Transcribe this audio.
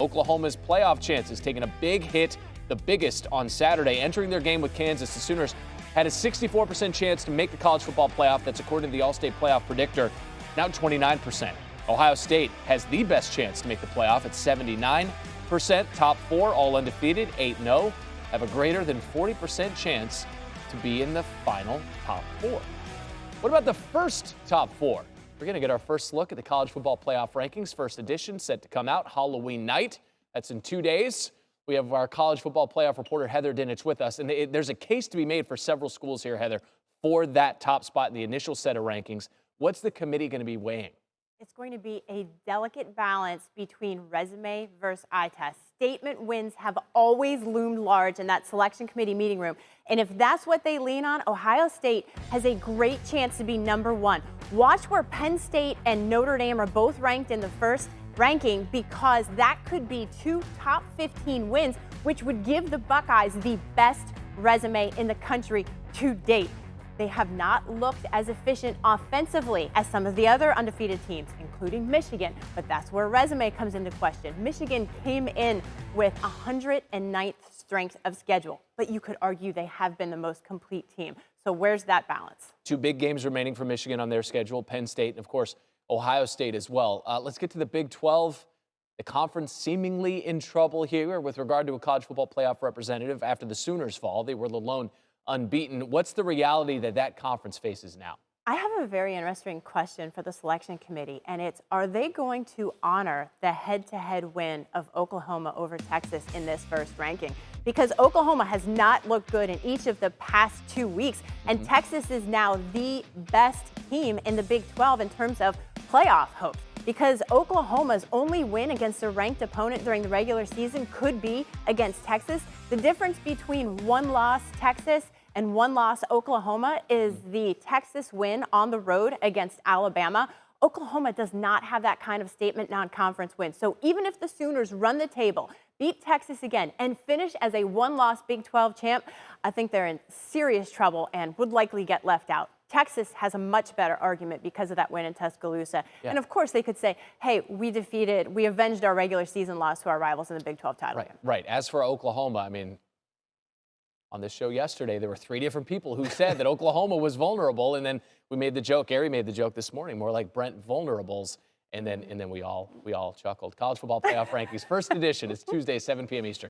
Oklahoma's playoff chances taking a big hit, the biggest on Saturday. Entering their game with Kansas, the Sooners had a 64% chance to make the college football playoff. That's according to the All-State Playoff Predictor, now 29%. Ohio State has the best chance to make the playoff at 79%. Top four, all undefeated, 8-0, have a greater than 40% chance to be in the final top four. What about the first top four? We're going to get our first look at the college football playoff rankings. First edition set to come out Halloween night. That's in 2 days. We have our college football playoff reporter, Heather Dinich, with us. And there's a case to be made for several schools here, Heather, for that top spot in the initial set of rankings. What's the committee going to be weighing? It's going to be a delicate balance between resume versus eye test. Statement wins have always loomed large in that selection committee meeting room. And if that's what they lean on, Ohio State has a great chance to be number one. Watch where Penn State and Notre Dame are both ranked in the first ranking, because that could be two top 15 wins, which would give the Buckeyes the best resume in the country to date. They have not looked as efficient offensively as some of the other undefeated teams, including Michigan, but that's where resume comes into question. Michigan came in with 109th strength of schedule, but you could argue they have been the most complete team. So where's that balance? Two big games remaining for Michigan on their schedule, Penn State and, of course, Ohio State as well. Let's get to the Big 12. The conference seemingly in trouble here with regard to a college football playoff representative after the Sooners fall. They were the lone unbeaten. What's the reality that conference faces now? I have a very interesting question for the selection committee, and it's, are they going to honor the head-to-head win of Oklahoma over Texas in this first ranking? Because Oklahoma has not looked good in each of the past 2 weeks, and Texas is now the best team in the Big 12 in terms of playoff hopes. Because Oklahoma's only win against a ranked opponent during the regular season could be against Texas. The difference between one-loss Texas and one-loss Oklahoma is the Texas win on the road against Alabama. Oklahoma does not have that kind of statement non-conference win. So even if the Sooners run the table, beat Texas again, and finish as a one-loss Big 12 champ, I think they're in serious trouble and would likely get left out. Texas has a much better argument because of that win in Tuscaloosa. Yeah. And of course, they could say, hey, we avenged our regular season loss to our rivals in the Big 12 title game. Right. As for Oklahoma, I mean, on this show yesterday, there were 3 different people who said that Oklahoma was vulnerable, and then we made the joke. Gary made the joke this morning, more like Brent vulnerables, and then we all chuckled. College football playoff rankings, first edition. It's Tuesday, 7 p.m. Eastern.